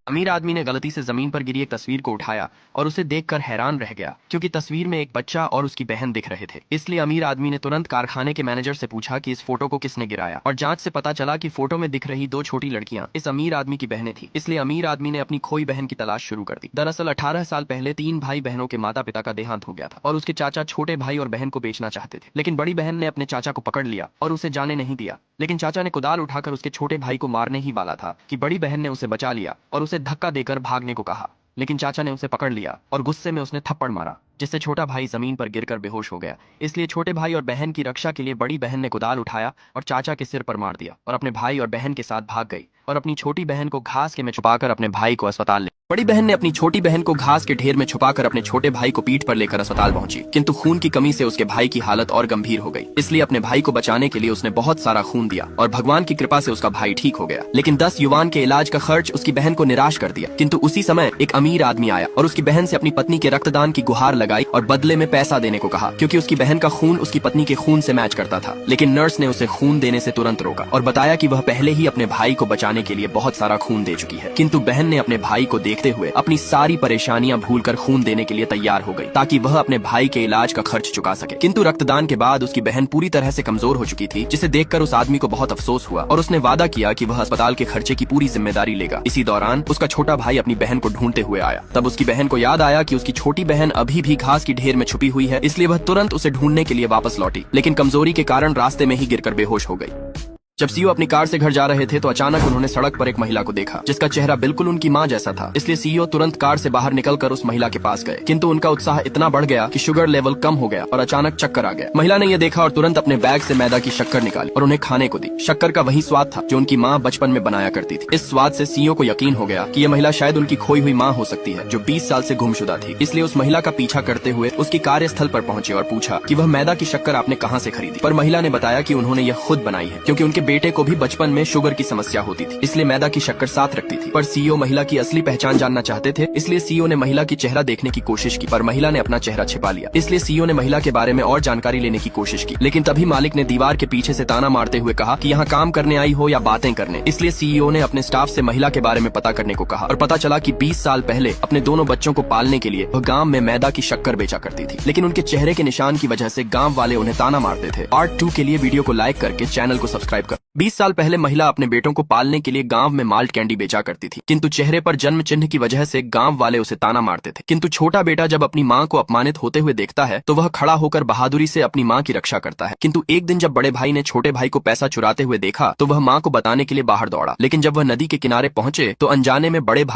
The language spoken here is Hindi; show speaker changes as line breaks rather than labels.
अमीर आदमी ने गलती से जमीन पर गिरी एक तस्वीर को उठाया और उसे देखकर हैरान रह गया, क्योंकि तस्वीर में एक बच्चा और उसकी बहन दिख रहे थे। इसलिए अमीर आदमी ने तुरंत कारखाने के मैनेजर से पूछा कि इस फोटो को किसने गिराया, और जांच से पता चला कि फोटो में दिख रही दो छोटी लड़कियां इस अमीर आदमी की बहनें थी। इसलिए अमीर आदमी ने अपनी खोई बहन की तलाश शुरू कर दी। दरअसल 18 साल पहले 3 भाई बहनों के माता पिता का देहांत हो गया था और उसके चाचा छोटे भाई और बहन को बेचना चाहते थे, लेकिन बड़ी बहन ने अपने चाचा को पकड़ लिया और उसे जाने नहीं दिया। लेकिन चाचा ने कुदाल उठाकर उसके छोटे भाई को मारने ही वाला था कि बड़ी बहन ने उसे बचा लिया और उसे धक्का देकर भागने को कहा, लेकिन चाचा ने उसे पकड़ लिया और गुस्से में उसने थप्पड़ मारा, जिससे छोटा भाई जमीन पर गिरकर बेहोश हो गया। इसलिए छोटे भाई और बहन की रक्षा के लिए बड़ी बहन ने कुदाल उठाया और चाचा के सिर पर मार दिया और अपने भाई और बहन के साथ भाग गई और अपनी छोटी बहन को घास के में छुपाकर अपने भाई को अस्पताल ले। बड़ी बहन ने अपनी छोटी बहन को घास के ढेर में छुपाकर अपने छोटे भाई को पीठ पर लेकर अस्पताल पहुंची, किंतु खून की कमी से उसके भाई की हालत और गंभीर हो गई। इसलिए अपने भाई को बचाने के लिए उसने बहुत सारा खून दिया और भगवान की कृपा से उसका भाई ठीक हो गया। लेकिन 10 युवान के इलाज का खर्च उसकी बहन को निराश कर दिया। किंतु उसी समय एक अमीर आदमी आया और उसकी बहन से अपनी पत्नी के रक्तदान की गुहार लगाई और बदले में पैसा देने को कहा, क्योंकि उसकी बहन का खून उसकी पत्नी के खून से मैच करता था। लेकिन नर्स ने उसे खून देने से तुरंत रोका और बताया कि वह पहले ही अपने भाई को बचाने के लिए बहुत सारा खून दे चुकी है। किंतु बहन ने अपने भाई को देखते हुए अपनी सारी परेशानियां भूलकर खून देने के लिए तैयार हो गई, ताकि वह अपने भाई के इलाज का खर्च चुका सके। किंतु रक्तदान के बाद उसकी बहन पूरी तरह से कमजोर हो चुकी थी, जिसे देखकर उस आदमी को बहुत अफसोस हुआ और उसने वादा किया कि वह अस्पताल के खर्चे की पूरी जिम्मेदारी लेगा। इसी दौरान उसका छोटा भाई अपनी बहन को ढूंढते हुए आया। तब उसकी बहन को याद आया कि उसकी छोटी बहन अभी भी घास की ढेर में छुपी हुई है, इसलिए वह तुरंत उसे ढूंढने के लिए वापस लौटी, लेकिन कमजोरी के कारण रास्ते में ही गिरकर बेहोश हो गई। जब सीईओ अपनी कार से घर जा रहे थे तो अचानक उन्होंने सड़क पर एक महिला को देखा, जिसका चेहरा बिल्कुल उनकी मां जैसा था। इसलिए सीईओ तुरंत कार से बाहर निकलकर उस महिला के पास गए, किंतु उनका उत्साह इतना बढ़ गया कि शुगर लेवल कम हो गया और अचानक चक्कर आ गया। महिला ने यह देखा और तुरंत अपने बैग से मैदा की शक्कर निकाली और उन्हें खाने को दी। शक्कर का वही स्वाद था जो उनकी माँ बचपन में बनाया करती थी। इस स्वाद से सीईओ को यकीन हो गया कि यह महिला शायद उनकी खोई हुई माँ हो सकती है, जो 20 साल से गुमशुदा थी। इसलिए उस महिला का पीछा करते हुए उसकी कार्यस्थल पर पहुंचे और पूछा कि वह मैदा की शक्कर आपने कहाँ से खरीदी। पर महिला ने बताया कि उन्होंने यह खुद बनाई है, क्योंकि उनके बेटे को भी बचपन में शुगर की समस्या होती थी, इसलिए मैदा की शक्कर साथ रखती थी। पर सीईओ महिला की असली पहचान जानना चाहते थे, इसलिए सीईओ ने महिला की चेहरा देखने की कोशिश की, पर महिला ने अपना चेहरा छिपा लिया। इसलिए सीईओ ने महिला के बारे में और जानकारी लेने की कोशिश की, लेकिन तभी मालिक ने दीवार के पीछे से ताना मारते हुए कहा कि यहाँ काम करने आई हो या बातें करने। इसलिए सीईओ ने अपने स्टाफ से महिला के बारे में पता करने को कहा और पता चला कि 20 साल पहले अपने दोनों बच्चों को पालने के लिए वह गांव में मैदा की शक्कर बेचा करती थी, लेकिन उनके चेहरे के निशान की वजह से गांव वाले उन्हें ताना मारते थे। पार्ट 2 के लिए वीडियो को लाइक करके चैनल को सब्सक्राइब कर। 20 साल पहले महिला अपने बेटों को पालने के लिए गांव में माल्ट कैंडी बेचा करती थी, किंतु चेहरे पर जन्म चिन्ह की वजह से गांव वाले उसे ताना मारते थे। किंतु छोटा बेटा जब अपनी मां को अपमानित होते हुए देखता है तो वह खड़ा होकर बहादुरी से अपनी मां की रक्षा करता है। किंतु एक दिन जब बड़े भाई ने छोटे भाई को पैसा चुराते हुए देखा तो वह मां को बताने के लिए बाहर दौड़ा, लेकिन जब वह नदी के किनारे पहुंचे तो अनजाने में बड़े